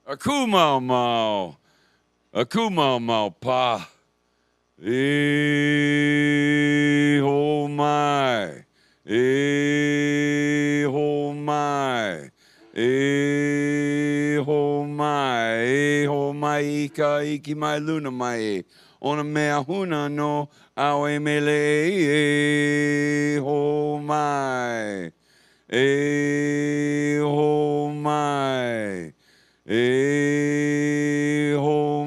Akumau mau. Akumau mau pa. E ho mai. E ho mai. E ho mai. E ho mai ika iki mai luna mai. Ona mea huna no awe mele e ho mai. E ho mai. E ho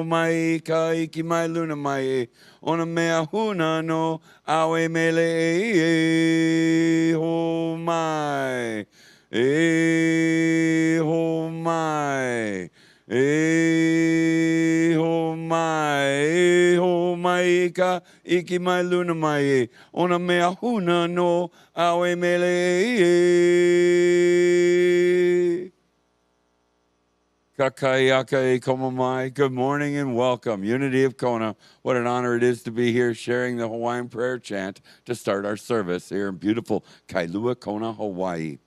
mai ka iki mai luna mai ona mea huna no awe mele e ho mai e ho mai e ho mai ka iki mai luna mai ona mea huna no awe mele Kakayaka e komamai. Good morning and welcome. Unity of Kona. What an honor it is to be here sharing the Hawaiian prayer chant to start our service here in beautiful Kailua Kona, Hawaii.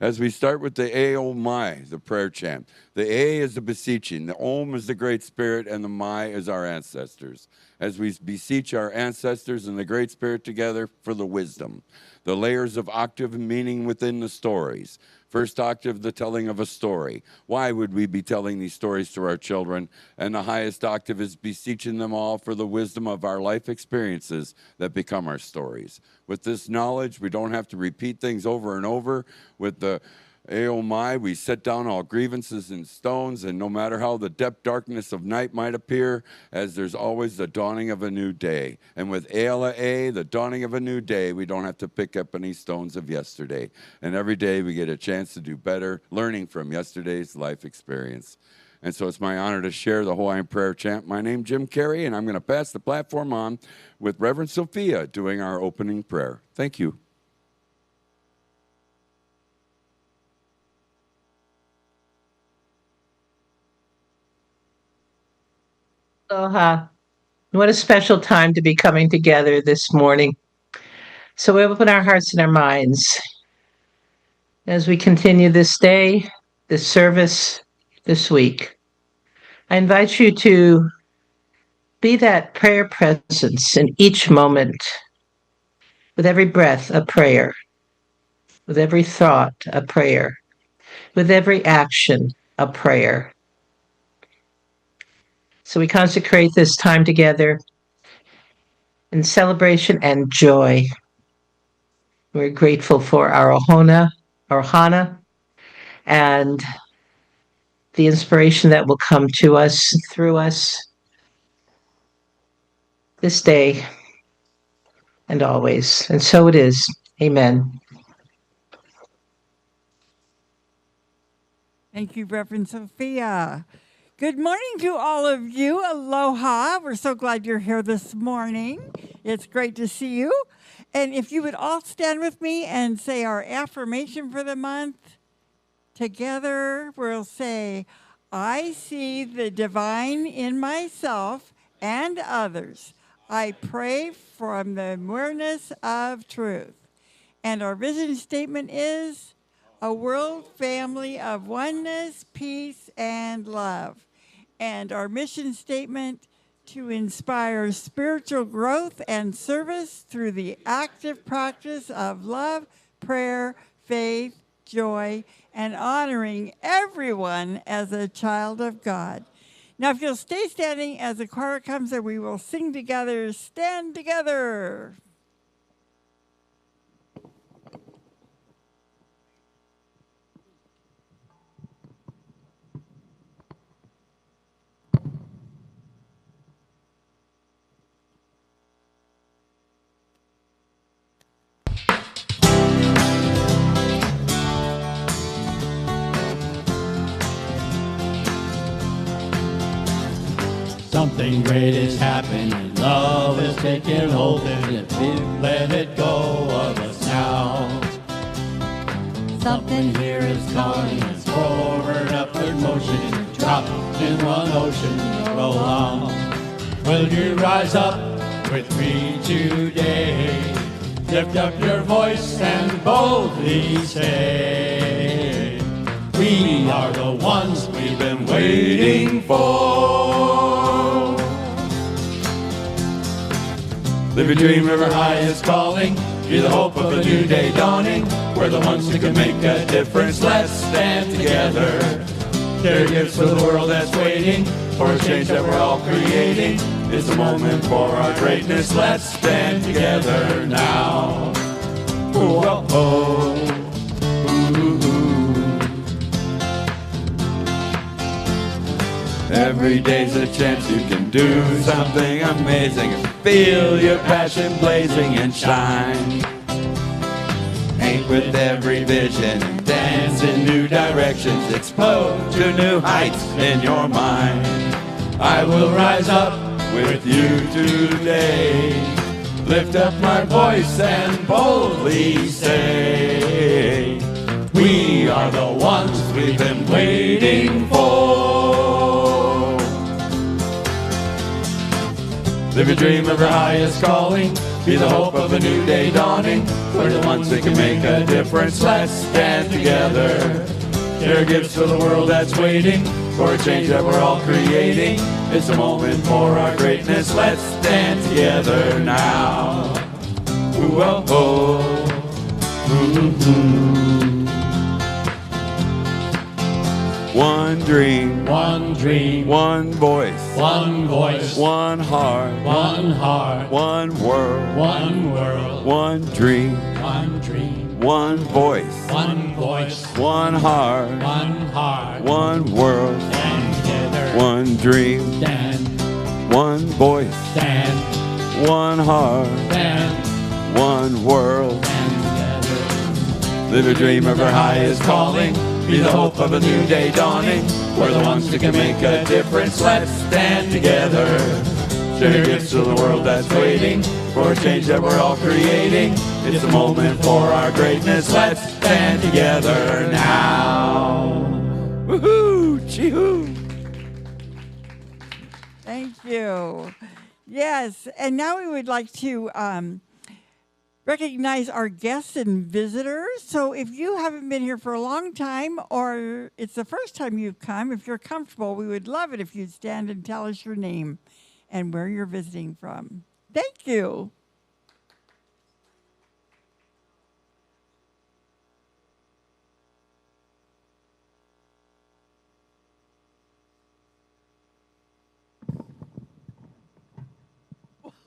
As we start with the A O Mai, the prayer chant. The A is the beseeching, the Om is the Great Spirit, and the Mai is our ancestors. As we beseech our ancestors and the Great Spirit together for the wisdom, the layers of octave and meaning within the stories. First octave, the telling of a story. Why would we be telling these stories to our children? And the highest octave is beseeching them all for the wisdom of our life experiences that become our stories. With this knowledge, we don't have to repeat things over and over. With the Aomai, we set down all grievances in stones, and no matter how the depth darkness of night might appear, as there's always the dawning of a new day. And with Aela A, the dawning of a new day, we don't have to pick up any stones of yesterday. And every day we get a chance to do better, learning from yesterday's life experience. And so it's my honor to share the Hawaiian prayer chant. My name's Jim Carey, and I'm going to pass the platform on with Rev Sophia doing our opening prayer. Thank you. Aloha. What a special time to be coming together this morning. So we open our hearts and our minds as we continue this day, this service, this week. I invite you to be that prayer presence in each moment, with every breath a prayer, with every thought a prayer, with every action a prayer. So we consecrate this time together in celebration and joy. We're grateful for our ohana, and the inspiration that will come to us through us this day and always. And so it is. Amen. Thank you, Reverend Sophia. Good morning to all of you. Aloha. We're so glad you're here this morning. It's great to see you. And if you would all stand with me and say our affirmation for the month. Together, we'll say, I see the divine in myself and others. I pray from the awareness of truth. And our vision statement is a world family of oneness, peace, and love. And our mission statement, to inspire spiritual growth and service through the active practice of love, prayer, faith, joy, and honoring everyone as a child of God. Now, if you'll stay standing as the choir comes in, we will sing together, Stand Together. Something great is happening, love is taking hold, and if we let it go of us now. Something here is calling us forward, upward motion, drop in one ocean, roll on. Will you rise up with me today? Lift up your voice and boldly say, We are the ones we've been waiting for. Live your dream, River High is calling. Be the hope of a new day dawning. We're the ones who can make a difference. Let's stand together. Share gifts for the world that's waiting for a change that we're all creating. It's a moment for our greatness. Let's stand together now. Ooh, oh, oh. Ooh, ooh. Every day's a chance you can do something amazing. Feel your passion blazing and shine. Paint with every vision and dance in new directions. Explode to new heights in your mind. I will rise up with you today. Lift up my voice and boldly say, we are the ones we've been waiting for. Live your dream, River High is calling. Be the hope of a new day dawning. We're the ones that can make a difference. Let's stand together. Share gifts for the world that's waiting for a change that we're all creating. It's a moment for our greatness. Let's stand together now. Ooh, oh, oh. Mm-hmm. One dream, one dream, one voice, one voice, one heart, one heart, one world, one world, one dream, one dream, one voice, one voice, one heart, one world, stand together, one dream, stand, one voice, stand, one heart, stand, one world. stand together. Live your dream, River High is calling. Be the hope of a new day dawning. We're the ones who can make a difference. Let's stand together. Share gifts to the world that's waiting for a change that we're all creating. It's a moment for our greatness. Let's stand together now. Woohoo! Chee-hoo! Thank you. Yes, and now we would like to recognize our guests and visitors. So if you haven't been here for a long time or it's the first time you've come, if you're comfortable, we would love it if you'd stand and tell us your name and where you're visiting from. Thank you.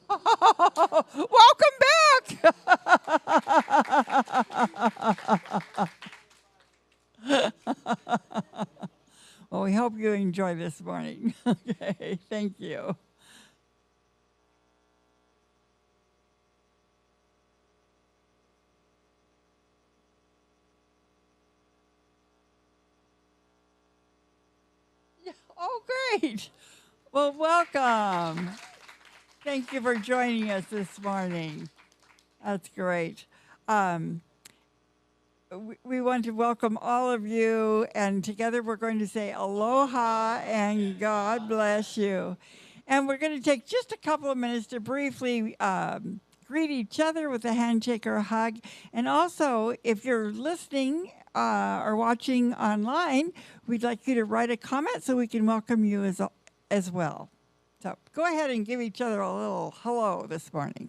Welcome back. Well, we hope you enjoy this morning. Okay, thank you. Yeah, oh, great. Well, welcome. Thank you for joining us this morning. That's great. We want to welcome all of you, and together we're going to say aloha and God bless you. And we're going to take just a couple of minutes to briefly greet each other with a handshake or a hug. And also, if you're listening or watching online, we'd like you to write a comment so we can welcome you as well. So go ahead and give each other a little hello this morning.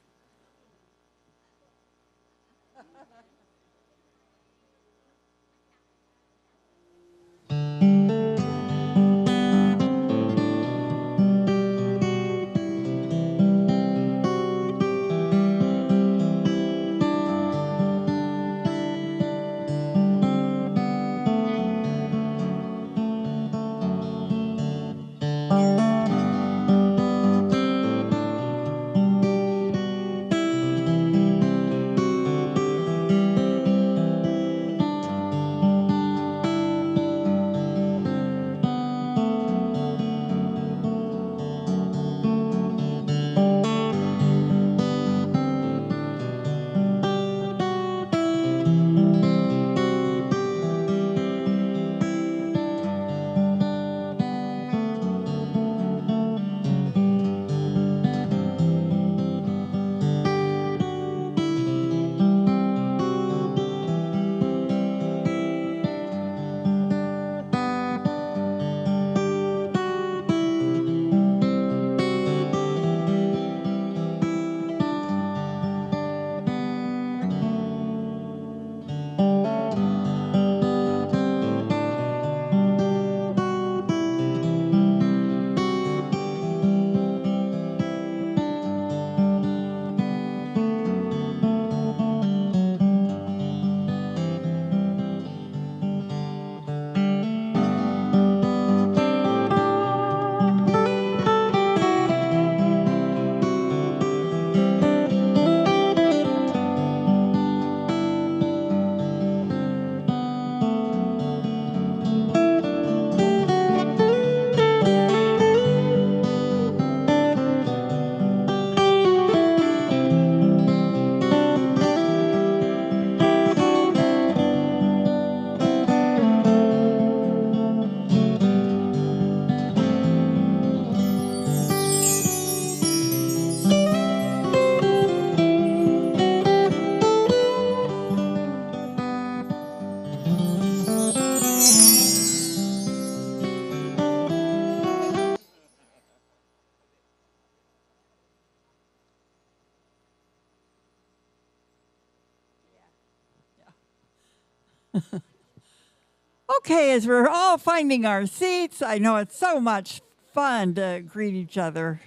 Okay, as we're all finding our seats, I know it's so much fun to greet each other.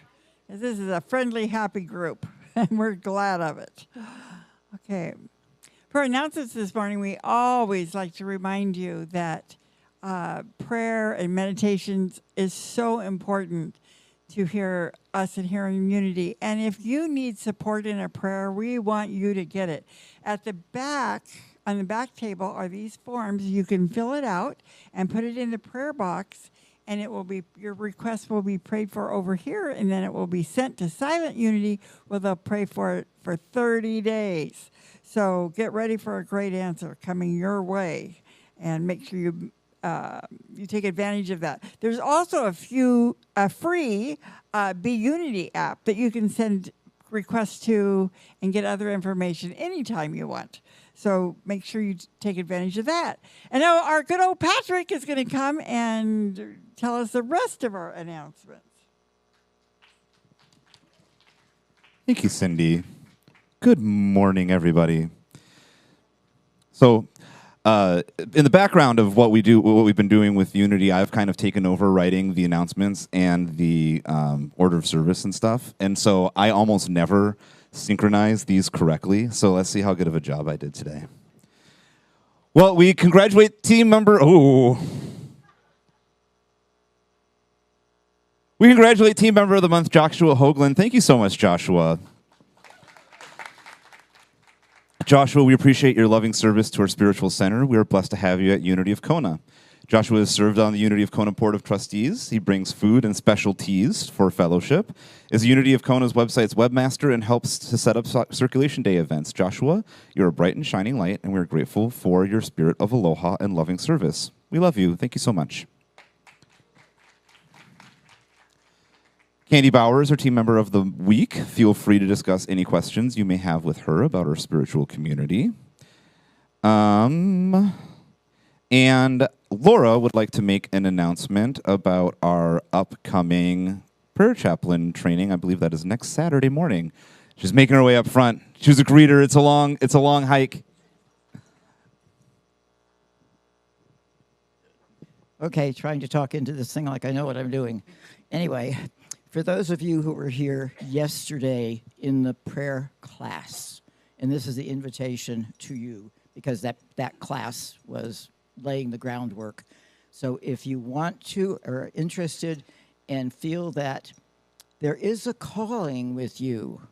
This is a friendly, happy group, and we're glad of it. Okay. For announcements this morning, we always like to remind you that prayer and meditations is so important to hear us and here in unity. And if you need support in a prayer, we want you to get it. At the back, on the back table are these forms. You can fill it out and put it in the prayer box, and it will be, your request will be prayed for over here, and then it will be sent to Silent Unity, where they'll pray for it for 30 days. So get ready for a great answer coming your way, and make sure you take advantage of that. There's also a free Be Unity app that you can send requests to and get other information anytime you want. So make sure you take advantage of that. And now our good old Patrick is going to come and tell us the rest of our announcements. Thank you, Cindy. Good morning, everybody. So, in the background of what we've been doing with Unity, I've kind of taken over writing the announcements and the order of service and stuff. And so I almost never synchronize these correctly. So let's see how good of a job I did today. Well, we congratulate team member. We congratulate team member of the month, Joshua Hoagland. Thank you so much, Joshua. Joshua, we appreciate your loving service to our spiritual center. We are blessed to have you at Unity of Kona. Joshua has served on the Unity of Kona Board of Trustees. He brings food and special teas for fellowship, is Unity of Kona's website's webmaster, and helps to set up Circulation Day events. Joshua, you're a bright and shining light, and we're grateful for your spirit of aloha and loving service. We love you. Thank you so much. Candy Bowers, our team member of the week. Feel free to discuss any questions you may have with her about our spiritual community. And Laura would like to make an announcement about our upcoming prayer chaplain training. I believe that is next Saturday morning. She's making her way up front. She was a greeter. It's a long hike. Okay, trying to talk into this thing like I know what I'm doing. Anyway, for those of you who were here yesterday in the prayer class, and this is the invitation to you, because that class was laying the groundwork. So if you want to or are interested and feel that there is a calling with you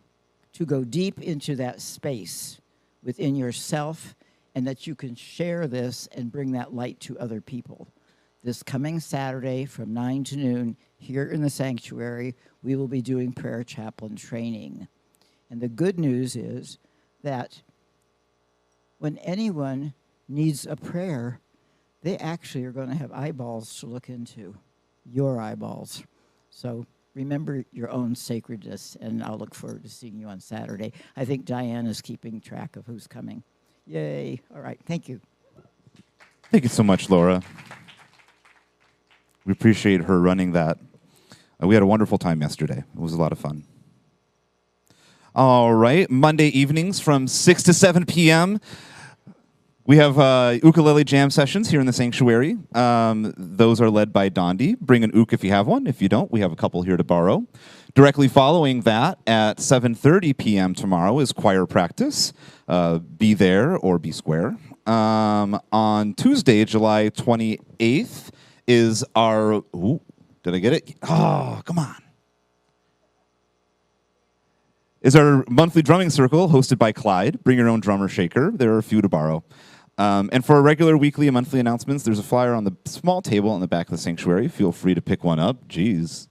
to go deep into that space within yourself, and that you can share this and bring that light to other people. This coming Saturday from 9 to noon here in the sanctuary, we will be doing prayer chaplain training. And the good news is that when anyone needs a prayer, they actually are going to have eyeballs to look into, your eyeballs. So remember your own sacredness, and I'll look forward to seeing you on Saturday. I think Diane is keeping track of who's coming. Yay. All right. Thank you. Thank you so much, Laura. We appreciate her running that. We had a wonderful time yesterday. It was a lot of fun. All right. Monday evenings from 6 to 7 p.m., we have ukulele jam sessions here in the sanctuary. Those are led by Dondi. Bring an uk if you have one. If you don't, we have a couple here to borrow. Directly following that, at 7:30 p.m. tomorrow, is choir practice. Be there or be square. On Tuesday, July 28th, is our... Ooh, did I get it? Oh, come on. Is our monthly drumming circle hosted by Clyde. Bring your own drummer shaker. There are a few to borrow. And for our regular weekly and monthly announcements, there's a flyer on the small table on the back of the sanctuary. Feel free to pick one up. Jeez,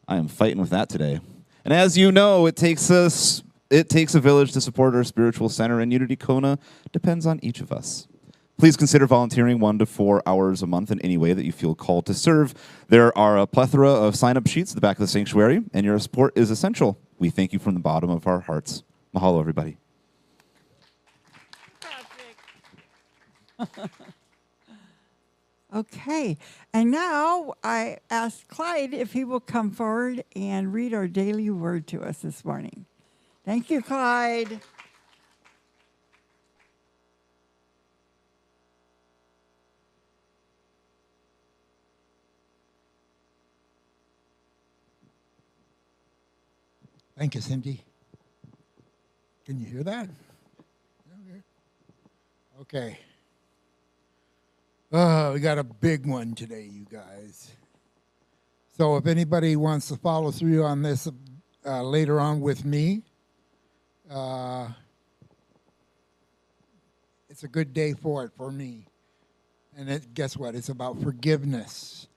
I am fighting with that today. And as you know, it takes a village to support our spiritual center, and Unity Kona depends on each of us. Please consider volunteering 1 to 4 hours a month in any way that you feel called to serve. There are a plethora of sign-up sheets at the back of the sanctuary, and your support is essential. We thank you from the bottom of our hearts. Mahalo, everybody. Okay, and now I ask Clyde if he will come forward and read our daily word to us this morning. Thank you, Clyde. Thank you, Cindy. Can you hear that? Okay. Oh, we got a big one today, you guys. So if anybody wants to follow through on this later on with me, it's a good day for it for me. And guess what? It's about forgiveness.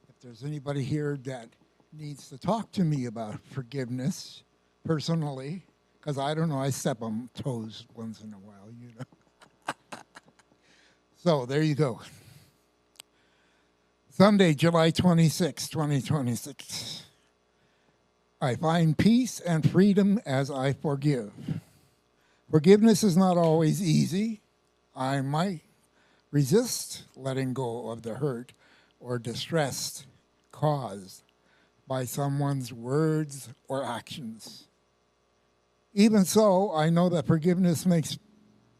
If there's anybody here that needs to talk to me about forgiveness personally, because I don't know, I step on toes once in a while, you know. So there you go. Sunday, July 26, 2026. I find peace and freedom as I forgive. Forgiveness is not always easy. I might resist letting go of the hurt or distress caused by someone's words or actions. Even so, I know that forgiveness makes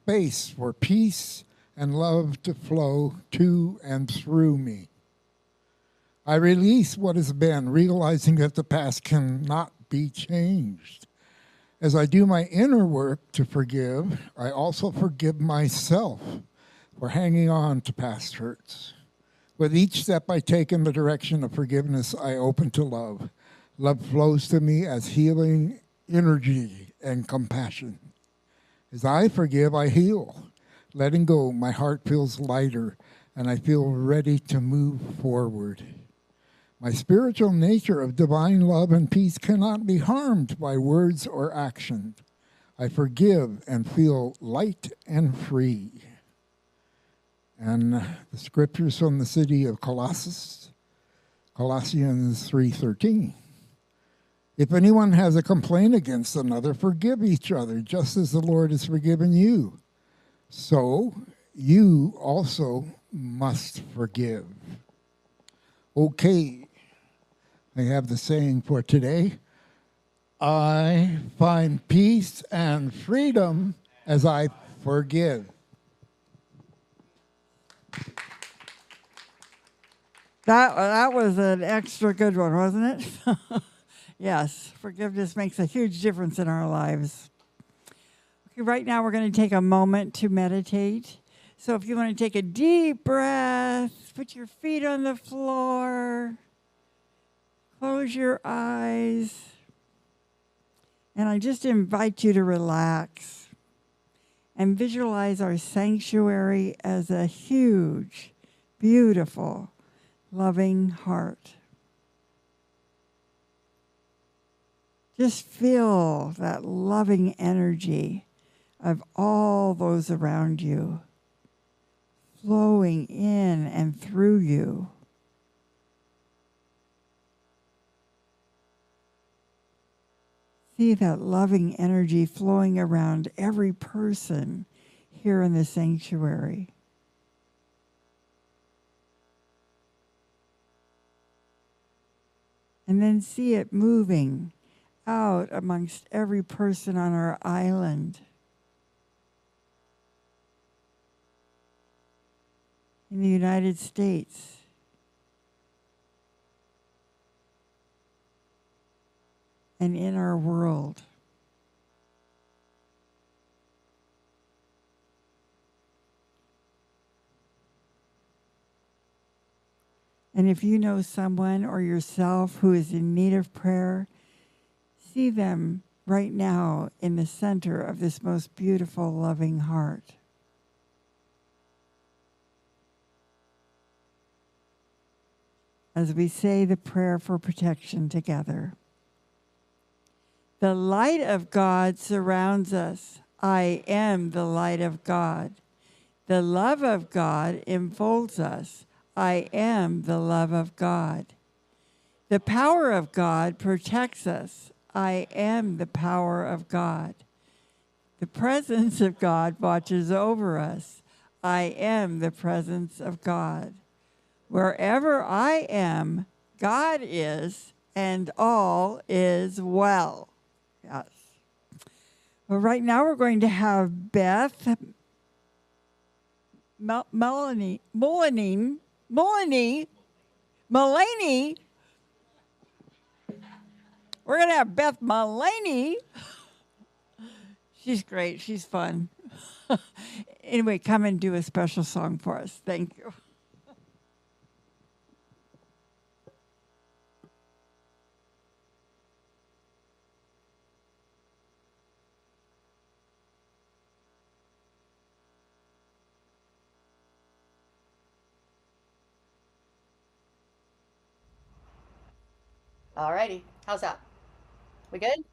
space for peace and love to flow to and through me. I release what has been, realizing that the past cannot be changed. As I do my inner work to forgive, I also forgive myself for hanging on to past hurts. With each step I take in the direction of forgiveness, I open to love. Love flows to me as healing energy and compassion. As I forgive, I heal. Letting go, my heart feels lighter, and I feel ready to move forward. My spiritual nature of divine love and peace cannot be harmed by words or action. I forgive and feel light and free. And the scriptures from the city of Colossus, Colossians 3:13. If anyone has a complaint against another, forgive each other, just as the Lord has forgiven you. So you also must forgive. Okay, I have the saying for today. I find peace and freedom as I forgive. That was an extra good one, wasn't it? Yes, forgiveness makes a huge difference in our lives. Okay, right now we're going to take a moment to meditate. So if you want to take a deep breath, put your feet on the floor, close your eyes, and I just invite you to relax and visualize our sanctuary as a huge, beautiful, loving heart. Just feel that loving energy of all those around you flowing in and through you. See that loving energy flowing around every person here in the sanctuary. And then see it moving out amongst every person on our island. In the United States. And in our world. And if you know someone or yourself who is in need of prayer, see them right now in the center of this most beautiful, loving heart. As we say the prayer for protection together. The light of God surrounds us. I am the light of God. The love of God enfolds us. I am the love of God. The power of God protects us. I am the power of God. The presence of God watches over us. I am the presence of God. Wherever I am, God is, and all is well. Yes. Well, right now we're going to have Beth Mulaney. We're going to have Beth Mullaney. She's great. She's fun. Anyway, come and do a special song for us. Thank you. All righty. How's that? We good?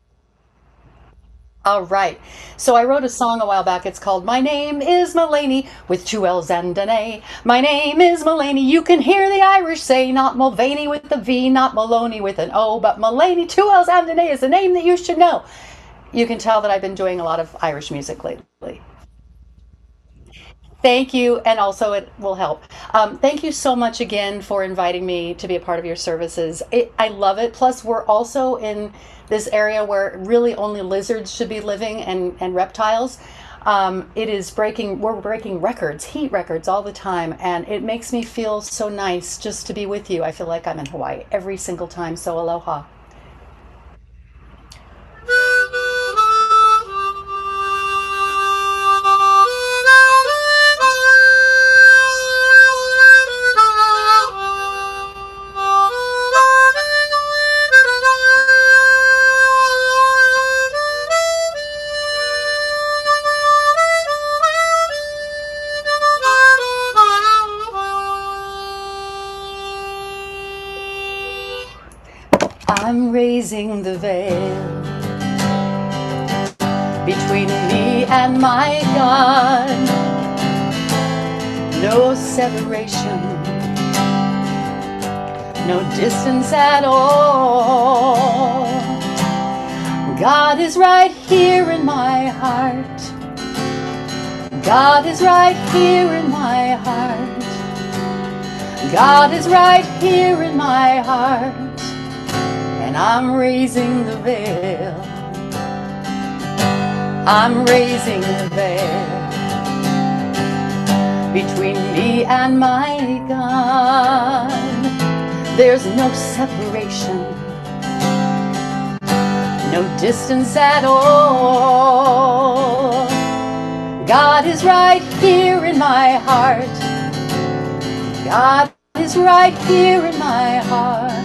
All right. So I wrote a song a while back. It's called My Name is Mullaney with two L's and an A. My name is Mullaney. You can hear the Irish say not Mulvaney with the V, not Maloney with an O, but Mullaney, two L's and an A is a name that you should know. You can tell that I've been doing a lot of Irish music lately. Thank you, and also it will help. Thank you so much again for inviting me to be a part of your services. I love it. Plus, we're also in this area where really only lizards should be living and reptiles. We're breaking records, heat records all the time, and it makes me feel so nice just to be with you. I feel like I'm in Hawaii every single time, so aloha. I'm raising the veil between me and my God. No separation, no distance at all. God is right here in my heart. God is right here in my heart. God is right here in my heart. And I'm raising the veil. I'm raising the veil between me and my God. There's no separation, no distance at all. God is right here in my heart. God is right here in my heart.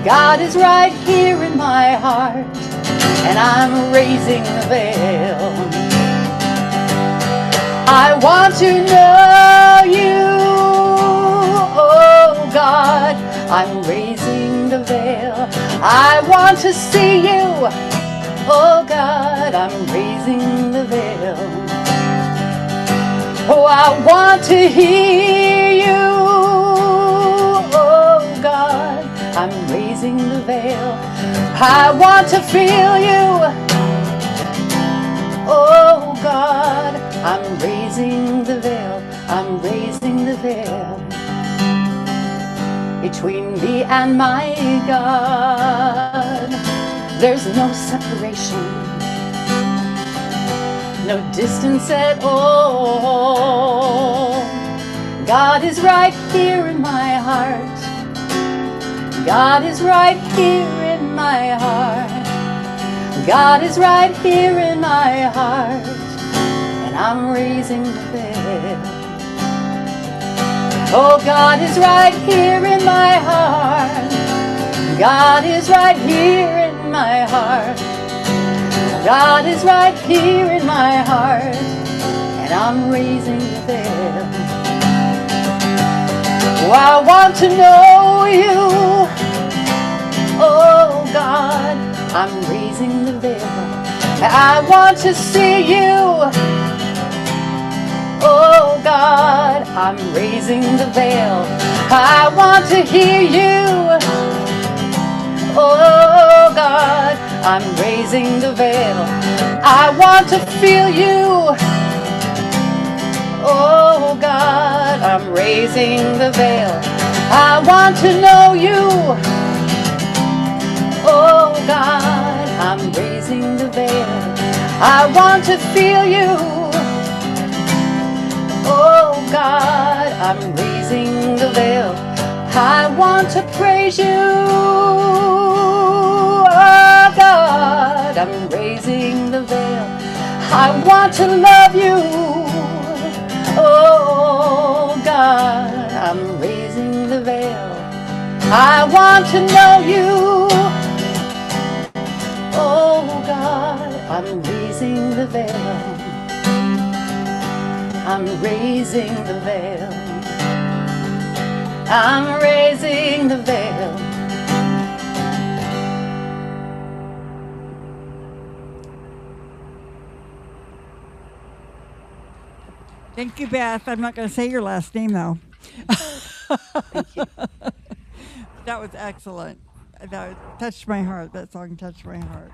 God is right here in my heart, and I'm raising the veil. I want to know you, oh God. I'm raising the veil. I want to see you, oh God. I'm raising the veil. Oh, I want to hear you, oh God. I'm raising the veil. I want to feel you, oh God. I'm raising the veil. I'm raising the veil between me and my God. There's no separation, no distance at all. God is right here in my heart. God is right here in my heart. God is right here in my heart. And I'm raising the veil. Oh, God is right here in my heart. God is right here in my heart. God is right here in my heart. And I'm raising the veil. Oh, I want to know you, oh God. I'm raising the veil. I want to see you, oh God. I'm raising the veil. I want to hear you, oh God. I'm raising the veil. I want to feel you, oh God. I'm raising the veil. I want to know you, oh God. I'm raising the veil. I want to feel you, oh God. I'm raising the veil. I want to praise you, I want to love you. Oh God, I'm raising the veil. I want to know you. Oh God, I'm raising the veil. I'm raising the veil. I'm raising the veil. Thank you, Beth. I'm not going to say your last name, though. Thank you. That was excellent. That touched my heart. That song touched my heart.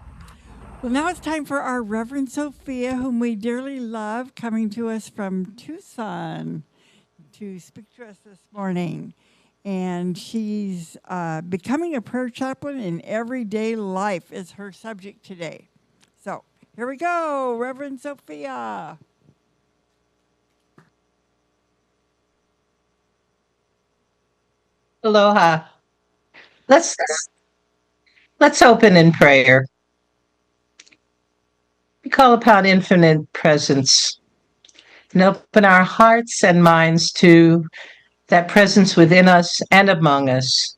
Well, now it's time for our Reverend Sophia, whom we dearly love, coming to us from Tucson to speak to us this morning. And she's becoming a prayer chaplain in everyday life is her subject today. So here we go, Reverend Sophia. Aloha. Let's open in prayer. We call upon infinite presence and open our hearts and minds to that presence within us and among us.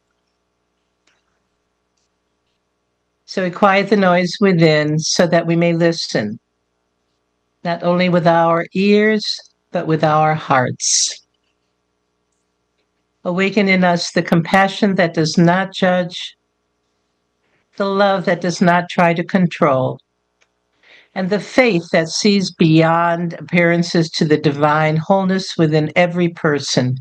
So we quiet the noise within so that we may listen, not only with our ears, but with our hearts. Awaken in us the compassion that does not judge, the love that does not try to control, and the faith that sees beyond appearances to the divine wholeness within every person.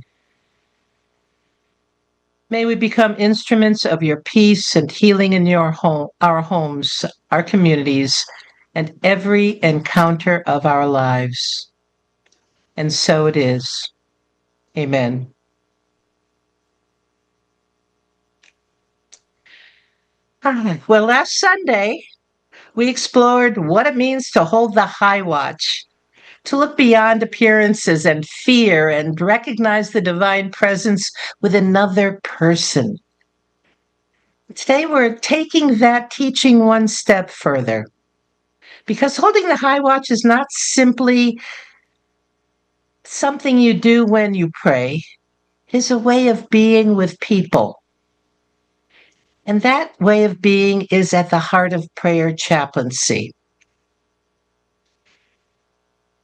May we become instruments of your peace and healing in your home, our homes, our communities, and every encounter of our lives. And so it is. Amen. Well, last Sunday, we explored what it means to hold the high watch, to look beyond appearances and fear and recognize the divine presence with another person. Today, we're taking that teaching one step further, because holding the high watch is not simply something you do when you pray. It is a way of being with people. And that way of being is at the heart of prayer chaplaincy.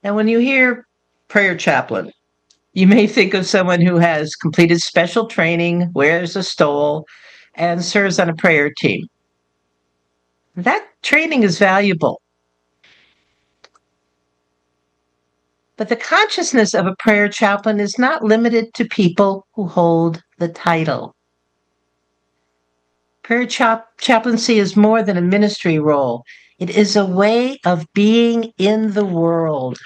Now, when you hear prayer chaplain, you may think of someone who has completed special training, wears a stole, and serves on a prayer team. That training is valuable. But the consciousness of a prayer chaplain is not limited to people who hold the title. Prayer chaplaincy is more than a ministry role. It is a way of being in the world.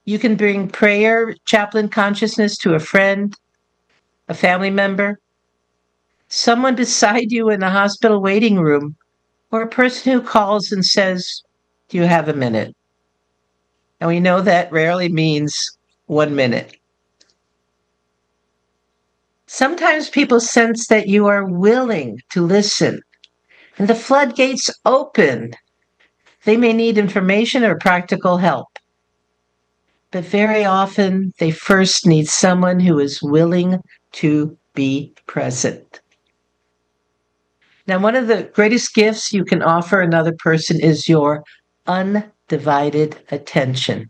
You can bring prayer chaplain consciousness to a friend, a family member, someone beside you in the hospital waiting room, or a person who calls and says, "Do you have a minute?" And we know that rarely means 1 minute. Sometimes people sense that you are willing to listen, and the floodgates open. They may need information or practical help. But very often, they first need someone who is willing to be present. Now, one of the greatest gifts you can offer another person is your undivided attention.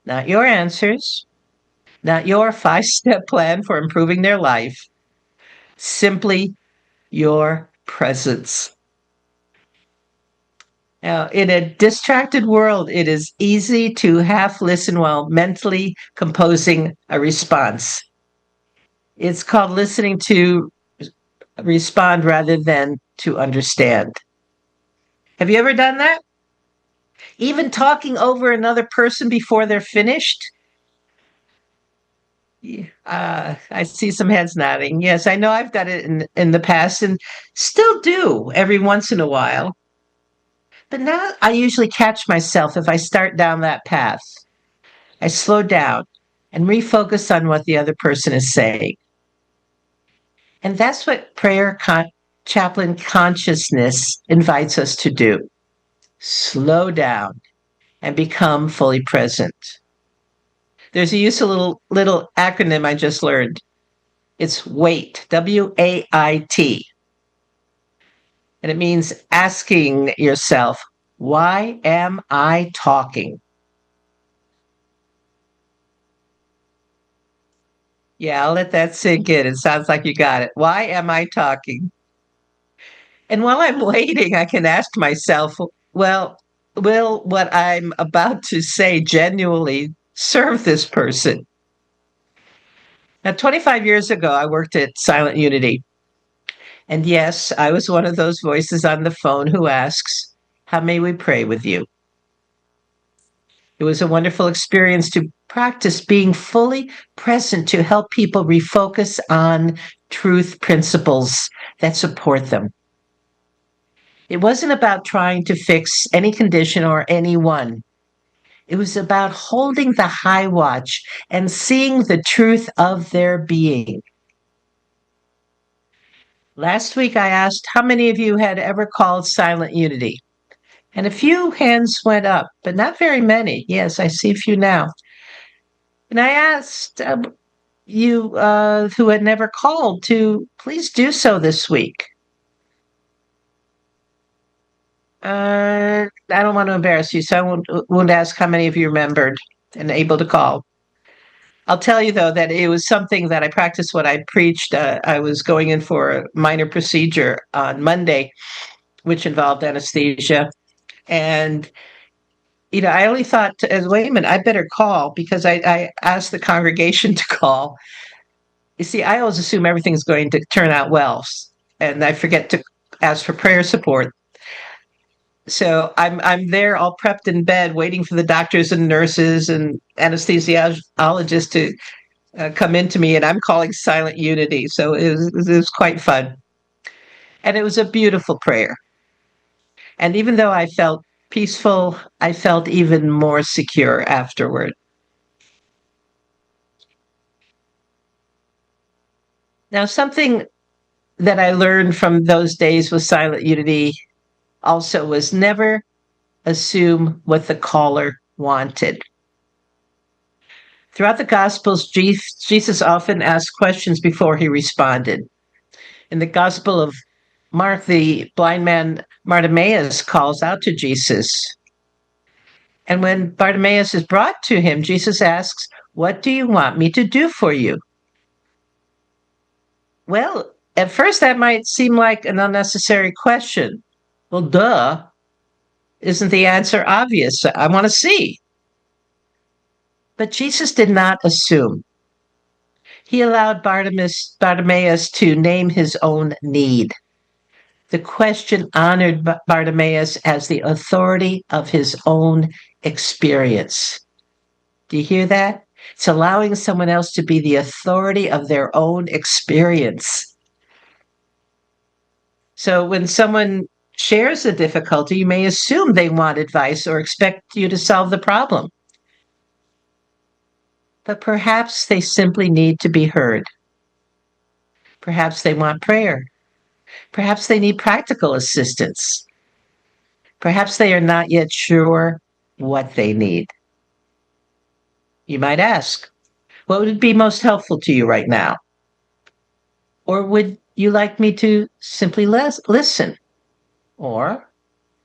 Not your answers, not your 5-step plan for improving their life, simply your presence. Now, in a distracted world, it is easy to half listen while mentally composing a response. It's called listening to respond rather than to understand. Have you ever done that? Even talking over another person before they're finished? I see some heads nodding. Yes, I know I've done it in the past and still do every once in a while. But now I usually catch myself if I start down that path. I slow down and refocus on what the other person is saying. And that's what prayer chaplain consciousness invites us to do. slow down, and become fully present. There's a useful little acronym I just learned. It's WAIT, WAIT. And it means asking yourself, why am I talking? Yeah, I'll let that sink in. It sounds like you got it. Why am I talking? And while I'm waiting, I can ask myself, well, will what I'm about to say genuinely serve this person? Now, 25 years ago, I worked at Silent Unity. And yes, I was one of those voices on the phone who asks, how may we pray with you? It was a wonderful experience to practice being fully present to help people refocus on truth principles that support them. It wasn't about trying to fix any condition or anyone. It was about holding the high watch and seeing the truth of their being. Last week, I asked how many of you had ever called Silent Unity. And a few hands went up, but not very many. Yes, I see a few now. And I asked you who had never called to please do so this week. I don't want to embarrass you, so I won't ask how many of you remembered and able to call. I'll tell you, though, that it was something that I practiced what I preached. I was going in for a minor procedure on Monday, which involved anesthesia. And, I only thought, wait a minute, I better call because I asked the congregation to call. You see, I always assume everything's going to turn out well, and I forget to ask for prayer support. So I'm there all prepped in bed, waiting for the doctors and nurses and anesthesiologists to come into me, and I'm calling Silent Unity. So it was quite fun. And it was a beautiful prayer. And even though I felt peaceful, I felt even more secure afterward. Now, something that I learned from those days with Silent Unity also was never assume what the caller wanted. Throughout the Gospels, Jesus often asked questions before he responded. In the Gospel of Mark, the blind man Bartimaeus calls out to Jesus. And when Bartimaeus is brought to him, Jesus asks, what do you want me to do for you? Well, at first that might seem like an unnecessary question. Well, duh. Isn't the answer obvious? I want to see. But Jesus did not assume. He allowed Bartimaeus to name his own need. The question honored Bartimaeus as the authority of his own experience. Do you hear that? It's allowing someone else to be the authority of their own experience. So when someone shares a difficulty, you may assume they want advice or expect you to solve the problem. But perhaps they simply need to be heard. Perhaps they want prayer. Perhaps they need practical assistance. Perhaps they are not yet sure what they need. You might ask, what would be most helpful to you right now? Or would you like me to simply listen? Or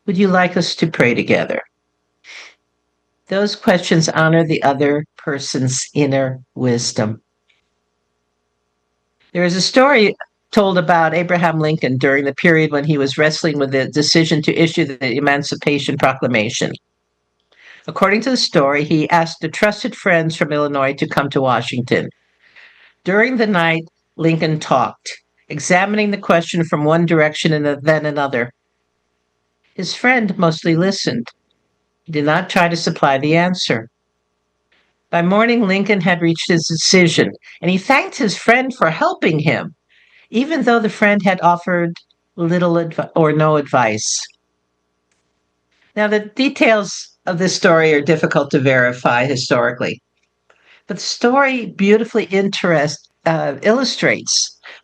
would you like us to pray together? Those questions honor the other person's inner wisdom. There is a story told about Abraham Lincoln during the period when he was wrestling with the decision to issue the Emancipation Proclamation. According to the story, he asked trusted friends from Illinois to come to Washington. During the night, Lincoln talked, examining the question from one direction and then another. His friend mostly listened. He did not try to supply the answer. By morning, Lincoln had reached his decision, and he thanked his friend for helping him, even though the friend had offered little or no advice. Now, the details of this story are difficult to verify historically, but the story beautifully illustrates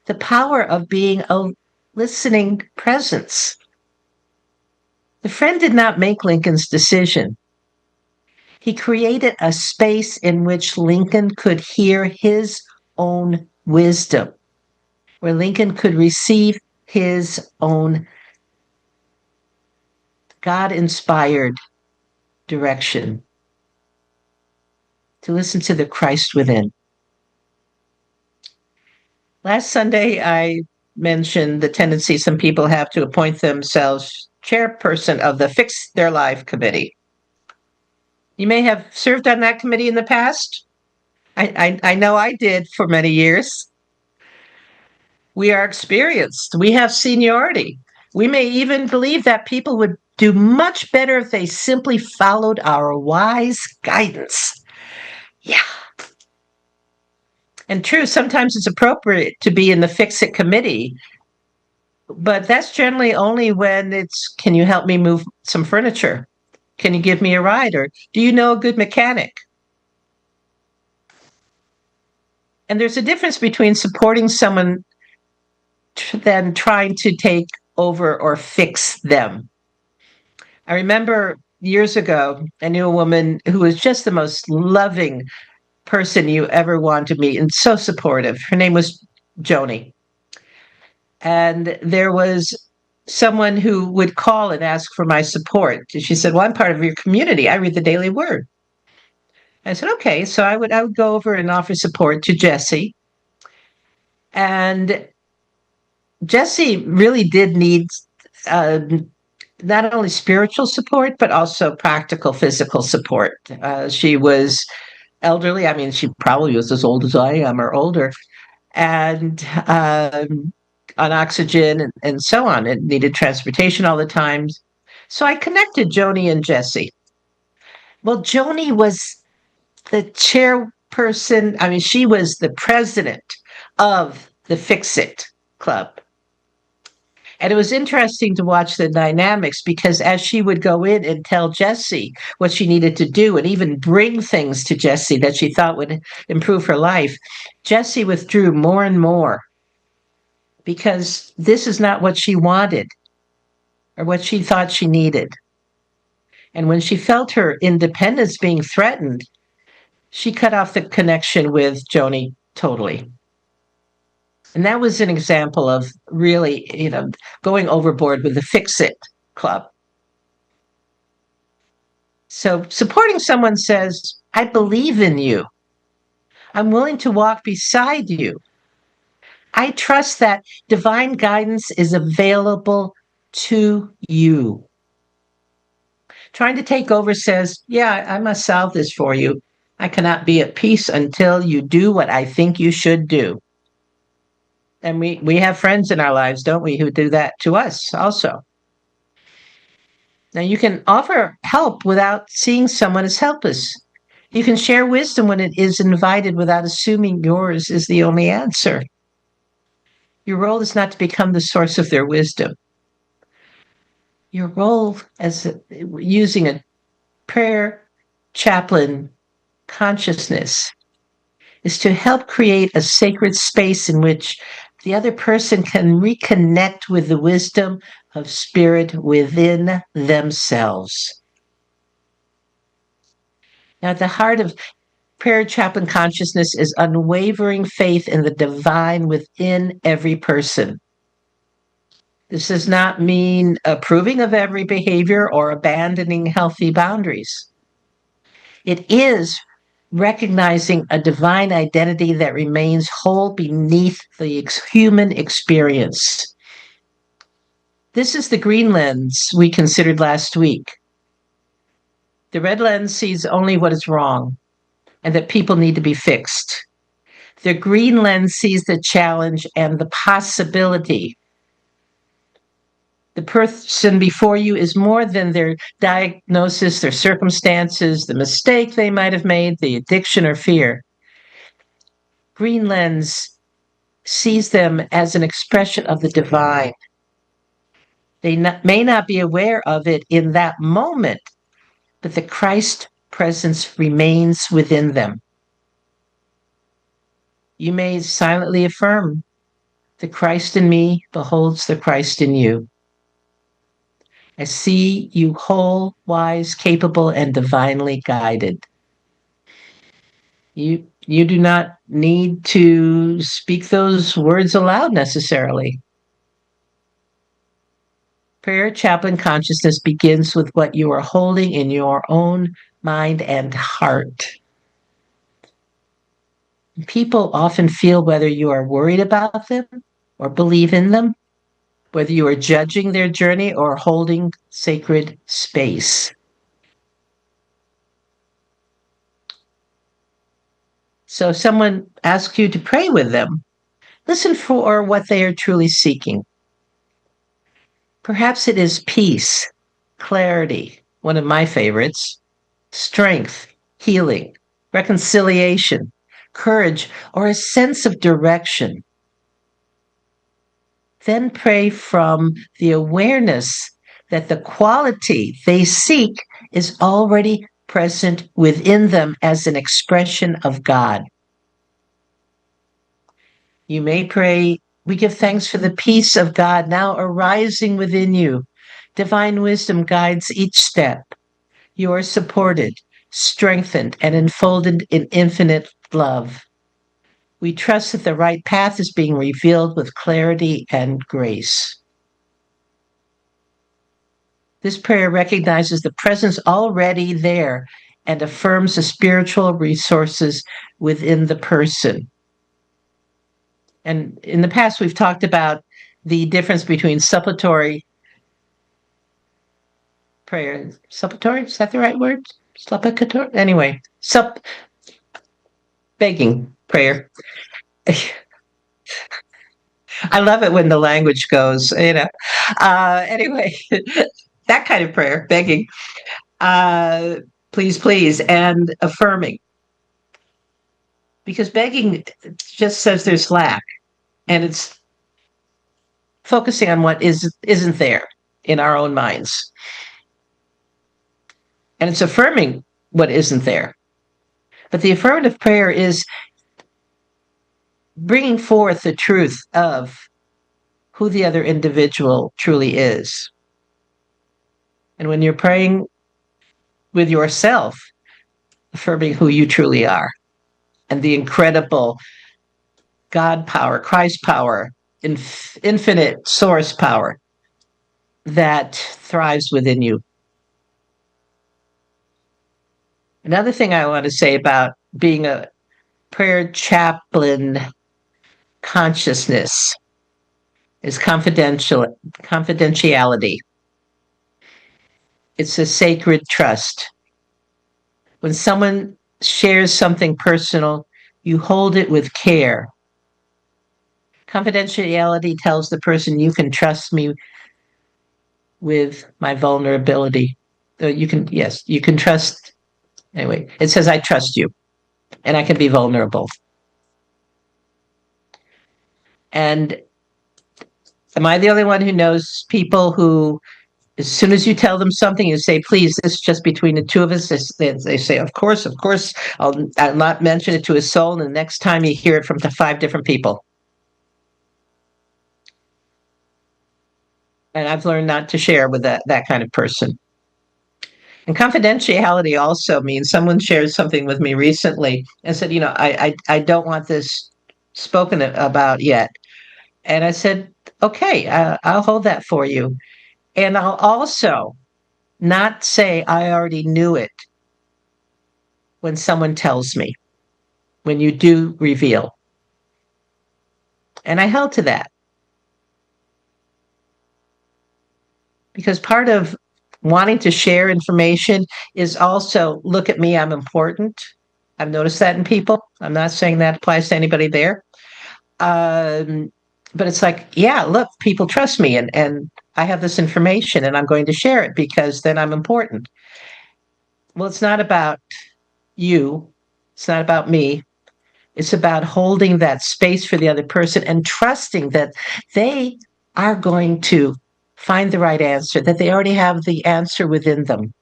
the power of being a listening presence. The friend did not make Lincoln's decision. He created a space in which Lincoln could hear his own wisdom, where Lincoln could receive his own God-inspired direction, to listen to the Christ within. Last Sunday, I mentioned the tendency some people have to appoint themselves chairperson of the Fix Their Life Committee. You may have served on that committee in the past. I know I did for many years. We are experienced. We have seniority. We may even believe that people would do much better if they simply followed our wise guidance. Yeah. And true, sometimes it's appropriate to be in the Fix-It committee, but that's generally only when it's, can you help me move some furniture? Can you give me a ride? Or do you know a good mechanic? And there's a difference between supporting someone than trying to take over or fix them. I remember years ago, I knew a woman who was just the most loving person you ever want to meet and so supportive. Her name was Joni. And there was someone who would call and ask for my support. She said, well, I'm part of your community. I read the Daily Word. I said, okay. So I would go over and offer support to Jessie. And Jessie really did need not only spiritual support, but also practical physical support. She was elderly. I mean, she probably was as old as I am or older, and on oxygen and so on. It needed transportation all the time. So I connected Joni and Jessie. Well, Joni was the chairperson. I mean, she was the president of the Fix-It Club. And it was interesting to watch the dynamics because as she would go in and tell Jessie what she needed to do and even bring things to Jessie that she thought would improve her life, Jessie withdrew more and more because this is not what she wanted or what she thought she needed. And when she felt her independence being threatened, she cut off the connection with Joni totally. And that was an example of really, going overboard with the Fix-It Club. So supporting someone says, I believe in you. I'm willing to walk beside you. I trust that divine guidance is available to you. Trying to take over says, yeah, I must solve this for you. I cannot be at peace until you do what I think you should do. And we have friends in our lives, don't we, who do that to us also. Now, you can offer help without seeing someone as helpless. You can share wisdom when it is invited without assuming yours is the only answer. Your role is not to become the source of their wisdom. Your role as using a prayer chaplain consciousness is to help create a sacred space in which the other person can reconnect with the wisdom of spirit within themselves. Now, at the heart of prayer chaplain consciousness is unwavering faith in the divine within every person. This does not mean approving of every behavior or abandoning healthy boundaries. It is recognizing a divine identity that remains whole beneath the human experience. This is the green lens we considered last week. The red lens sees only what is wrong and that people need to be fixed. The green lens sees the challenge and the possibility. The person before you is more than their diagnosis, their circumstances, the mistake they might have made, the addiction or fear. Green lens sees them as an expression of the divine. They may not be aware of it in that moment, but the Christ presence remains within them. You may silently affirm, the Christ in me beholds the Christ in you. I see you whole, wise, capable, and divinely guided. You do not need to speak those words aloud necessarily. Prayer chaplain consciousness begins with what you are holding in your own mind and heart. People often feel whether you are worried about them or believe in them, whether you are judging their journey or holding sacred space. So if someone asks you to pray with them, listen for what they are truly seeking. Perhaps it is peace, clarity, one of my favorites, strength, healing, reconciliation, courage, or a sense of direction. Then pray from the awareness that the quality they seek is already present within them as an expression of God. You may pray, we give thanks for the peace of God now arising within you. Divine wisdom guides each step. You are supported, strengthened, and enfolded in infinite love. We trust that the right path is being revealed with clarity and grace. This prayer recognizes the presence already there and affirms the spiritual resources within the person. And in the past, we've talked about the difference between suppletory prayer. Suppletory? Is that the right word? Supplicatory? Anyway, begging prayer. I love it when the language goes, anyway, that kind of prayer, begging, please, please, and affirming. Because begging just says there's lack, and it's focusing on what isn't there in our own minds. And it's affirming what isn't there. But the affirmative prayer is bringing forth the truth of who the other individual truly is. And when you're praying with yourself, affirming who you truly are and the incredible God power, Christ power, infinite source power that thrives within you. Another thing I want to say about being a prayer chaplain consciousness is confidentiality. It's a sacred trust. When someone shares something personal, you hold it with care. Confidentiality tells the person you can trust me with my vulnerability. You can trust. Anyway, it says I trust you and I can be vulnerable. And am I the only one who knows people who, as soon as you tell them something, you say, please, this is just between the two of us. They say, of course, I'll not mention it to a soul. And the next time you hear it from 5 different people. And I've learned not to share with that kind of person. And confidentiality also means someone shared something with me recently and said, I don't want this spoken about yet. And I said, okay, I'll hold that for you. And I'll also not say I already knew it when someone tells me, when you do reveal. And I held to that. Because part of wanting to share information is also, look at me, I'm important. I've noticed that in people. I'm not saying that applies to anybody there. But it's like, yeah, look, people trust me and I have this information and I'm going to share it because then I'm important. Well, it's not about you. It's not about me. It's about holding that space for the other person and trusting that they are going to find the right answer, that they already have the answer within them.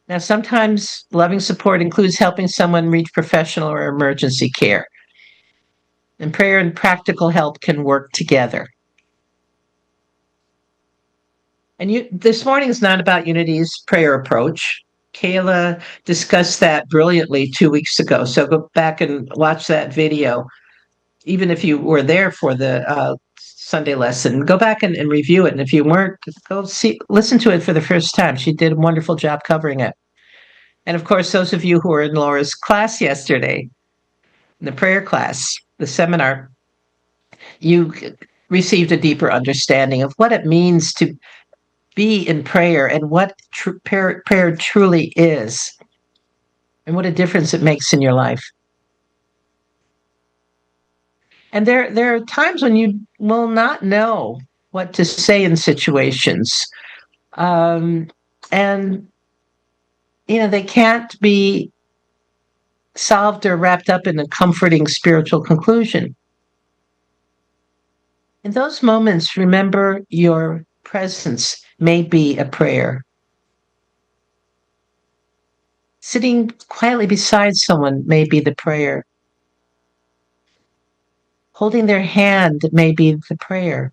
Now, sometimes loving support includes helping someone reach professional or emergency care. And prayer and practical help can work together. And this morning is not about Unity's prayer approach. Kayla discussed that brilliantly 2 weeks ago. So go back and watch that video. Even if you were there for the Sunday lesson, go back and review it. And if you weren't, listen to it for the first time. She did a wonderful job covering it. And of course, those of you who were in Laura's class yesterday, the prayer class, the seminar, you received a deeper understanding of what it means to be in prayer and what prayer truly is and what a difference it makes in your life. And there are times when you will not know what to say in situations. And, they can't be solved or wrapped up in a comforting spiritual conclusion. In those moments, remember your presence may be a prayer. Sitting quietly beside someone may be the prayer. Holding their hand may be the prayer.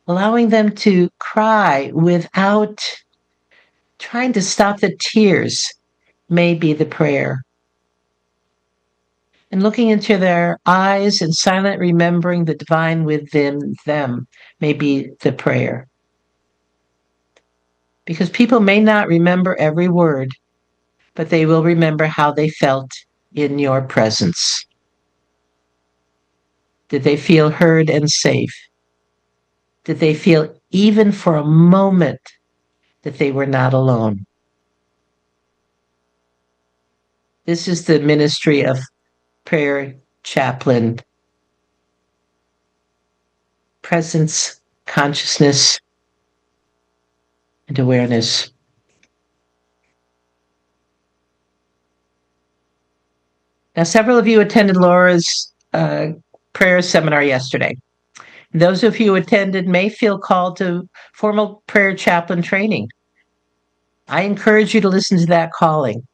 Allowing them to cry without trying to stop the tears may be the prayer. And looking into their eyes and silent remembering the divine within them may be the prayer. Because people may not remember every word, but they will remember how they felt in your presence. Did they feel heard and safe? Did they feel, even for a moment, that they were not alone? This is the ministry of prayer chaplain. Presence, consciousness, and awareness. Now, several of you attended Laura's prayer seminar yesterday. Those of you who attended may feel called to formal prayer chaplain training. I encourage you to listen to that calling.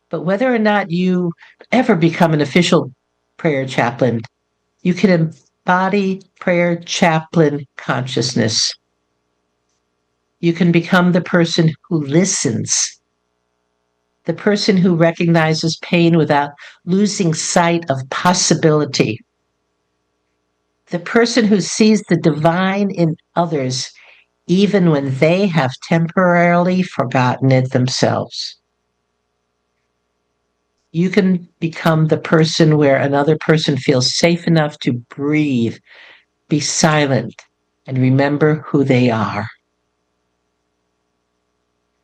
But whether or not you ever become an official prayer chaplain, you can embody prayer chaplain consciousness. You can become the person who listens, the person who recognizes pain without losing sight of possibility, the person who sees the divine in others even when they have temporarily forgotten it themselves. You can become the person where another person feels safe enough to breathe, be silent, and remember who they are.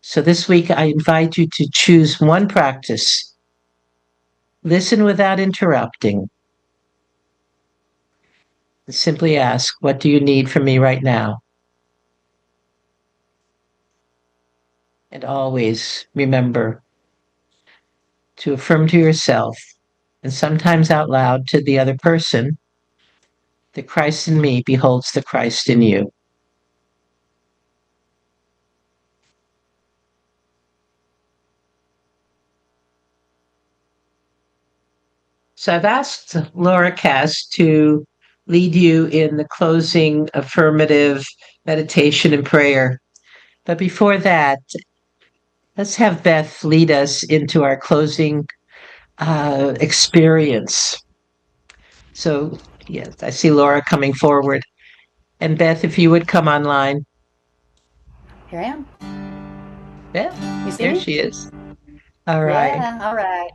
So this week, I invite you to choose one practice. Listen without interrupting. And simply ask, what do you need from me right now? And always remember to affirm to yourself, and sometimes out loud to the other person, the Christ in me beholds the Christ in you. So I've asked Laura Cass to lead you in the closing affirmative meditation and prayer. But before that, let's have Beth lead us into our closing experience. So, yes, I see Laura coming forward. And Beth, if you would come online. Here I am. Beth, You see there me? she is. All right. Yeah, all right.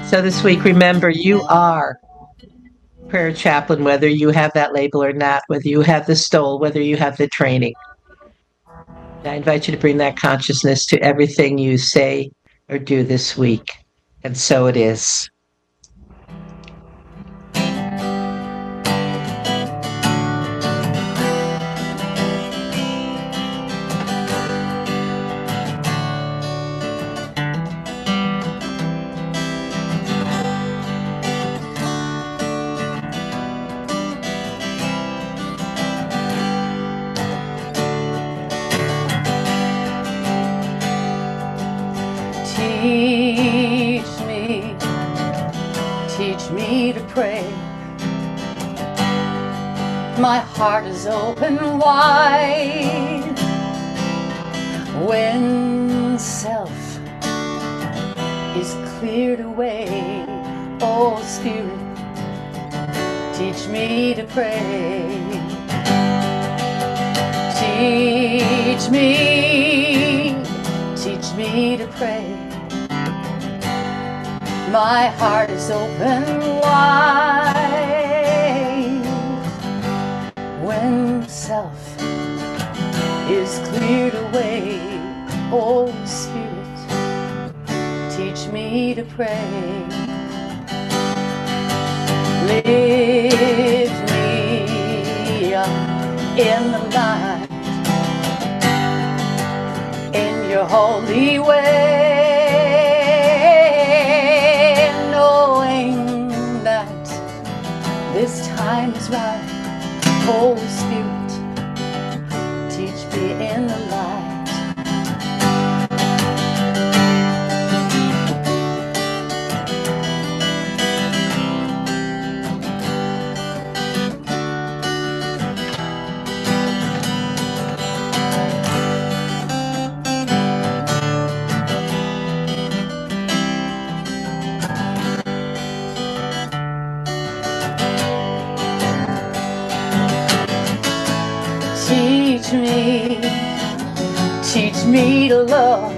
So this week, remember, you are prayer chaplain, whether you have that label or not, whether you have the stole, whether you have the training. And I invite you to bring that consciousness to everything you say or do this week. And so it is. Teach me to pray My heart is open wide when self is cleared away. Oh, Spirit, teach me to pray. Teach me to pray. My heart is open wide when self is cleared away. Oh, Spirit, teach me to pray. Lift me up in the light, in your holy way, knowing that this time is right. Holy Spirit, teach me in the light. Teach me to love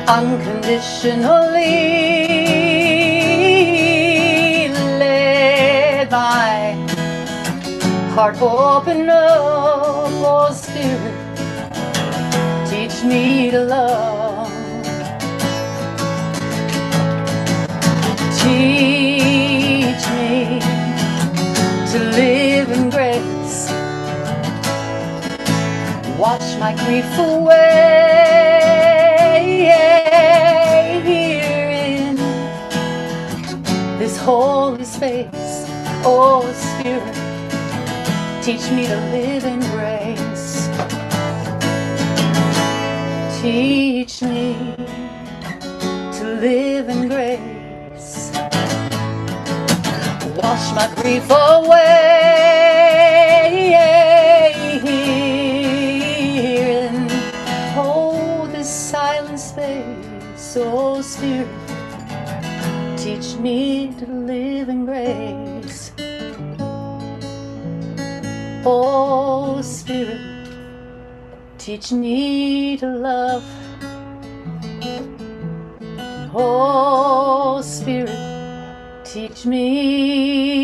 unconditionally. Let my heart open up, oh Spirit, teach me to love. Teach me to live in grace. Wash my grief away here in this holy space. Oh Spirit, teach me to live in grace. Teach me to live in grace. Wash my grief away here in this silent space. Oh Spirit, teach me to live in grace. Oh Spirit, teach me to love. Oh Spirit, teach me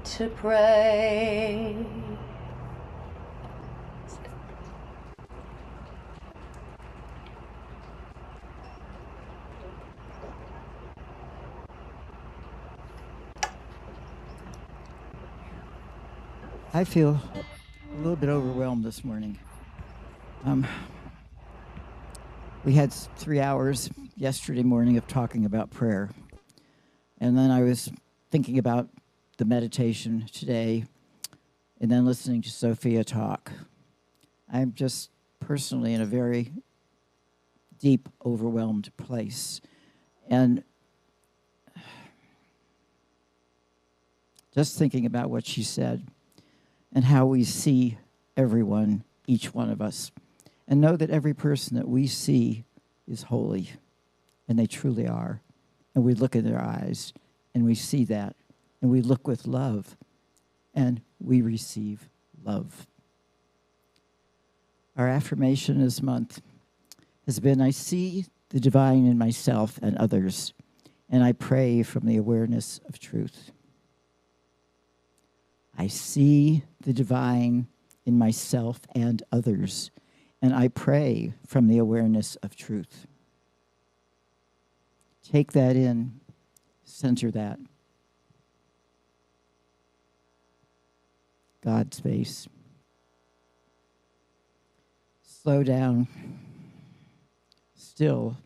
to pray. I feel a little bit overwhelmed this morning. We had 3 hours yesterday morning of talking about prayer. And then I was thinking about the meditation today and then listening to Sophia talk. I'm just personally in a very deep, overwhelmed place. And just thinking about what she said and how we see everyone, each one of us, and know that every person that we see is holy, and they truly are. And we look in their eyes, and we see that, and we look with love, and we receive love. Our affirmation this month has been, I see the divine in myself and others, and I pray from the awareness of truth. I see the divine in myself and others, and I pray from the awareness of truth. Take that in, center that. God space. Slow down. Still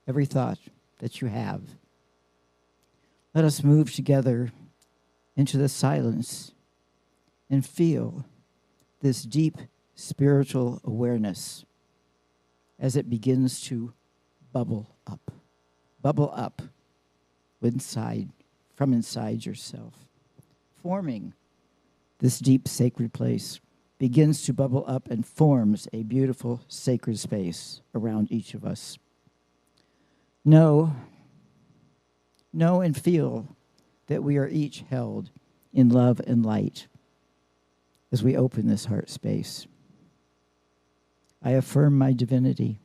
every thought that you have. Let us move together into the silence and feel this deep spiritual awareness as it begins to bubble up inside from inside yourself, forming this deep sacred place, begins to bubble up and forms a beautiful sacred space around each of us. Know and feel that we are each held in love and light as we open this heart space. I affirm my divinity.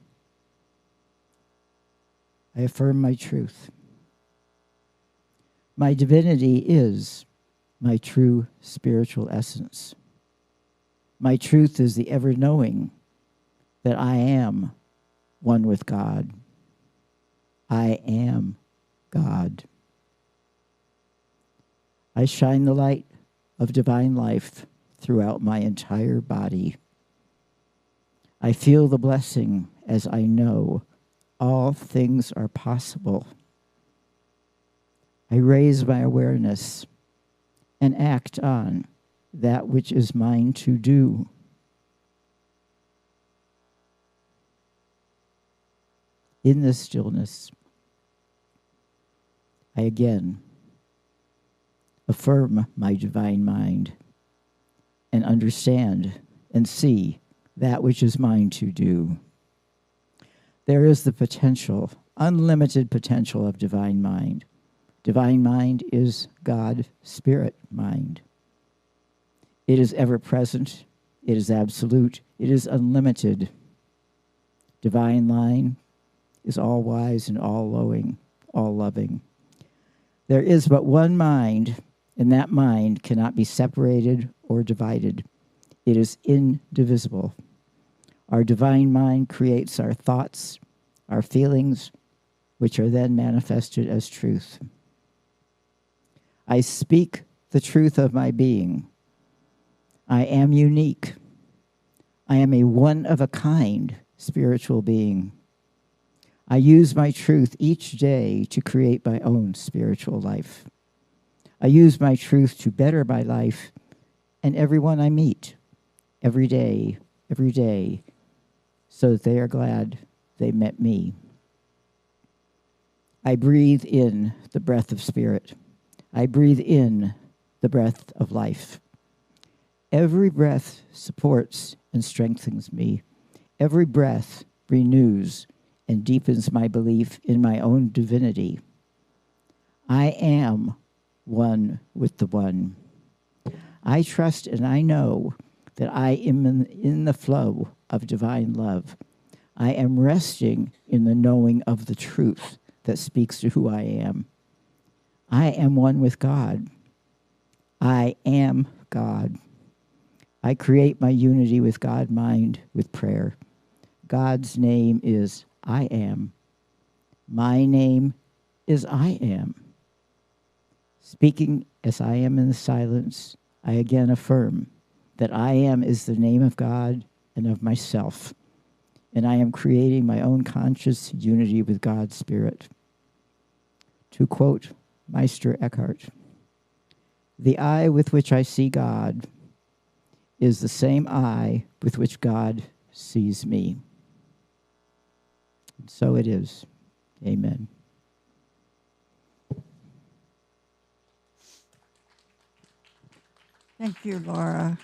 I affirm my truth. My divinity is my true spiritual essence. My truth is the ever-knowing that I am one with God. I am God. I shine the light of divine life throughout my entire body. I feel the blessing as I know all things are possible. I raise my awareness and act on that which is mine to do. In this stillness, I again affirm my divine mind and understand and see that which is mine to do. There is the potential, unlimited potential of divine mind. Divine mind is God, spirit mind. It is ever present. It is absolute. It is unlimited. Divine line is all wise and all loving. There is but one mind, and that mind cannot be separated or divided. It is indivisible. Our divine mind creates our thoughts, our feelings, which are then manifested as truth. I speak the truth of my being. I am unique. I am a one-of-a-kind spiritual being. I use my truth each day to create my own spiritual life. I use my truth to better my life and everyone I meet every day, so that they are glad they met me. I breathe in the breath of spirit. I breathe in the breath of life. Every breath supports and strengthens me. Every breath renews and deepens my belief in my own divinity. I am one with the one. I trust and I know that I am in the flow of divine love. I am resting in the knowing of the truth that speaks to who I am. I am one with God. I am God. I create my unity with God mind with prayer. God's name is I am. My name is I am. Speaking as I am in the silence, I again affirm that I am is the name of God and of myself, and I am creating my own conscious unity with God's Spirit. To quote Meister Eckhart, the eye with which I see God is the same eye with which God sees me. And so it is. Amen. Thank you, Laura.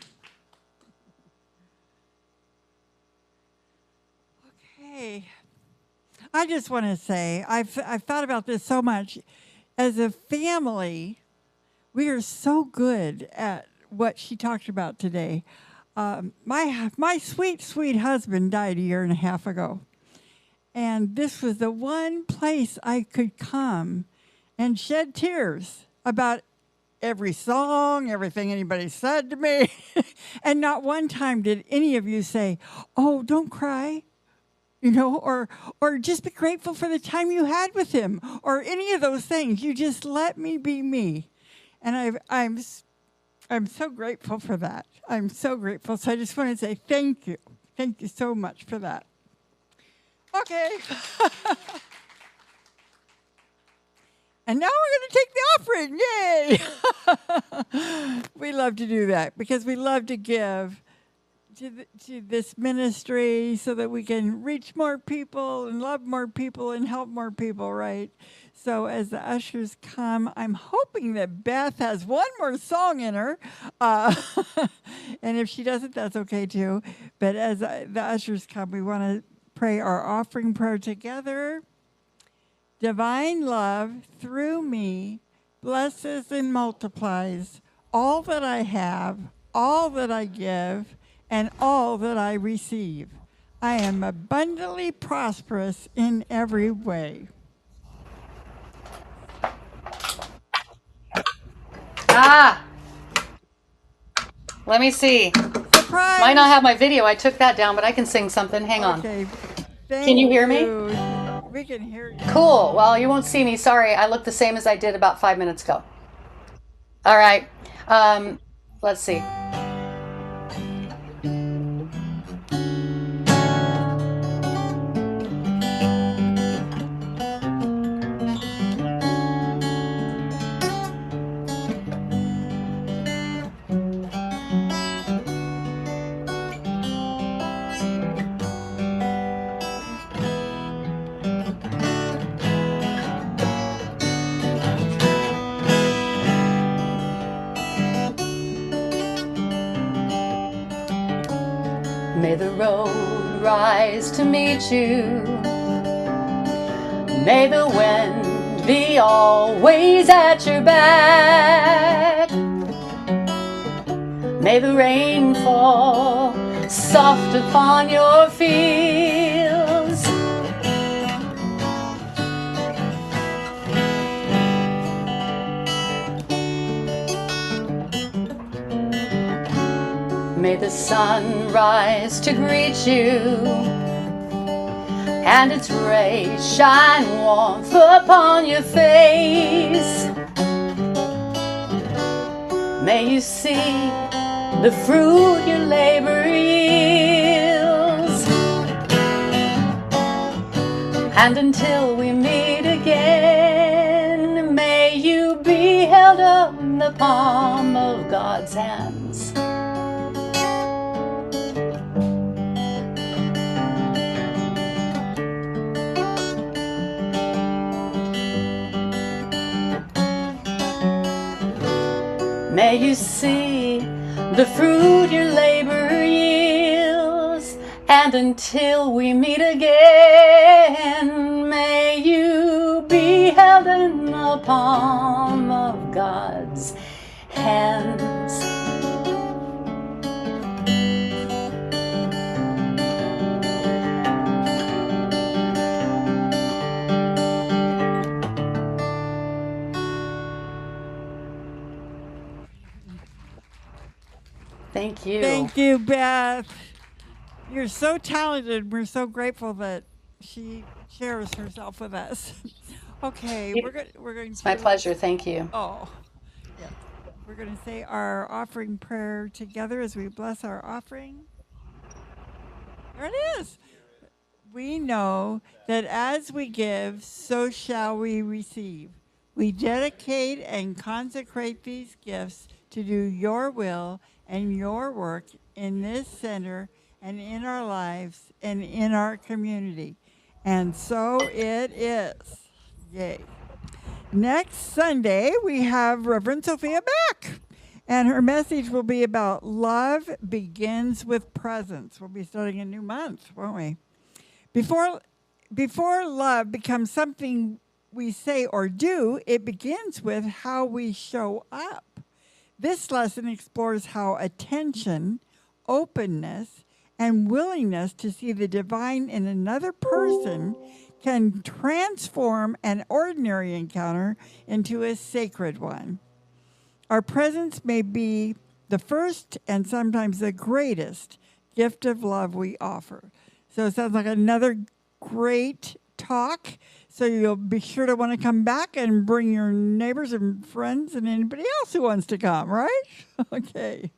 Okay. I just want to say, I've thought about this so much. As a family, we are so good at what she talked about today. My sweet, sweet husband died 1.5 years ago. And this was the one place I could come and shed tears about every song, everything anybody said to me. And not one time did any of you say, oh, don't cry, or just be grateful for the time you had with him, or any of those things. You just let me be me. And I'm so grateful for that. I'm so grateful. So I just want to say thank you. Thank you so much for that. Okay. And now we're going to take the offering. Yay! We love to do that because we love to give to this ministry so that we can reach more people and love more people and help more people, right? So as the ushers come, I'm hoping that Beth has one more song in her. And if she doesn't, that's okay too. But as the ushers come, we want to pray our offering prayer together. Divine love through me blesses and multiplies all that I have, all that I give, and all that I receive. I am abundantly prosperous in every way. Ah, let me see. Surprise! Might not have my video. I took that down, but I can sing something. Hang on. Okay. Thank Can you hear me? We can hear you. Cool. Well, you won't see me. Sorry. I look the same as I did about 5 minutes ago. All right. Let's see. May the road rise to meet you. May the wind be always at your back. May the rain fall soft upon your fields. May the sun rise to greet you, and its rays shine warmth upon your face. May you see the fruit your labor yields. And until we meet again, may you be held up in the palm of God's hands. May you see the fruit your labor yields, and until we meet again, may you be held in the palm of God's hands. Thank you. Thank you, Beth. You're so talented. We're so grateful that she shares herself with us. Okay, we're going It's my pleasure. Thank you. Oh, yeah. We're going to say our offering prayer together as we bless our offering. There it is. We know that as we give, so shall we receive. We dedicate and consecrate these gifts to do your will and your work in this center and in our lives and in our community. And so it is. Yay. Next Sunday, we have Rev Sophia back. And her message will be about love begins with presence. We'll be starting a new month, won't we? Before love becomes something we say or do, it begins with how we show up. This lesson explores how attention, openness, and willingness to see the divine in another person can transform an ordinary encounter into a sacred one. Our presence may be the first and sometimes the greatest gift of love we offer. So it sounds like another great talk. So you'll be sure to want to come back and bring your neighbors and friends and anybody else who wants to come, right? Okay.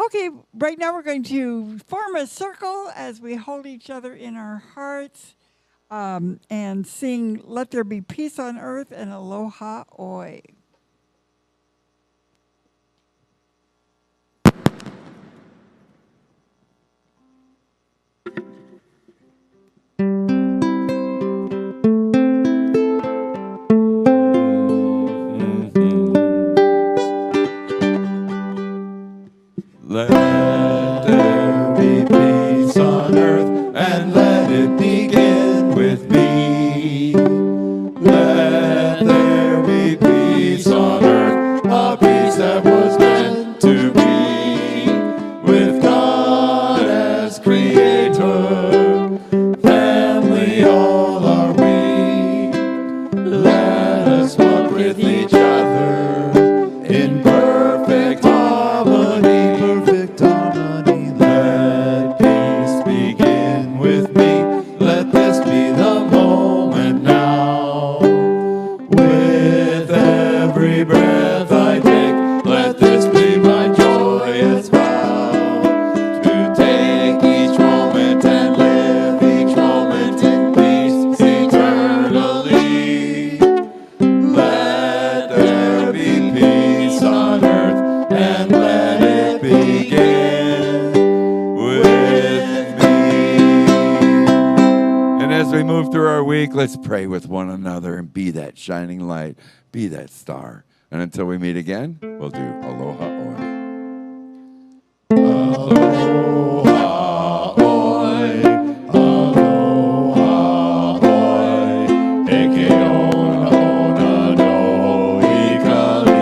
Okay, right now we're going to form a circle as we hold each other in our hearts and sing Let There Be Peace on Earth and Aloha Oi. every breath I take. Let this be my joyous vow, to take each moment and live each moment in peace eternally. Let there be peace on earth, and let it begin with me. And as we move through our week, let's pray with one another and be that shining light, be that star. And until we meet again, we'll do Aloha Oi. Aloha oi, aloha oi, eke ona ona no ikalibo,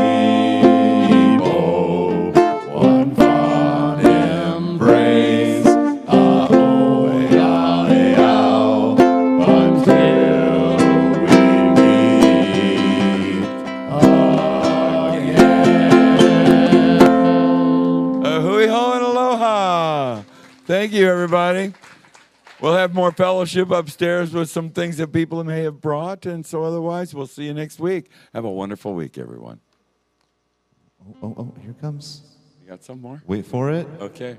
one fond embrace, ahoy ae ao, until we meet again. Hui ho and aloha. Thank you, everybody. We'll have more fellowship upstairs with some things that people may have brought. And so otherwise, we'll see you next week. Have a wonderful week, everyone. Oh, here it comes. You got some more? Wait for it. Okay.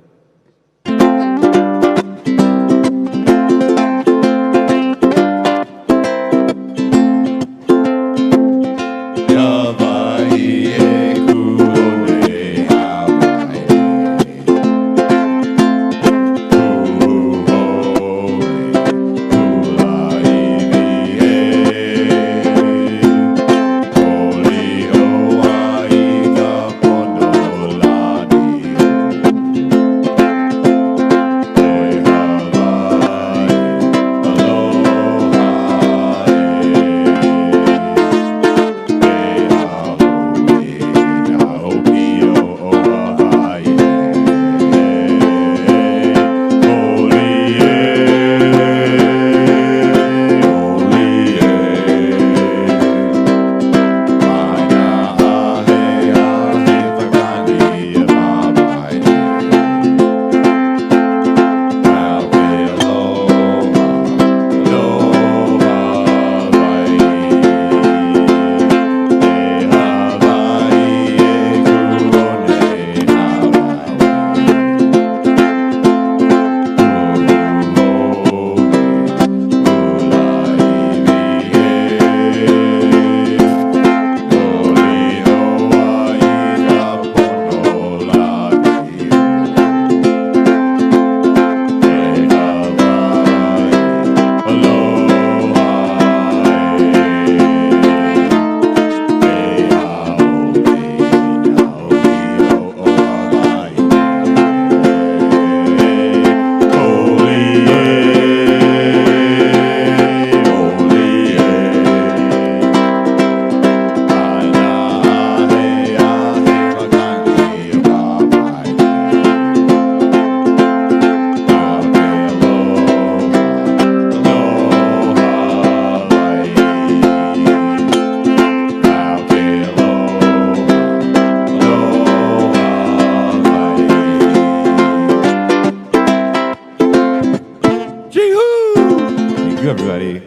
Thank you, everybody.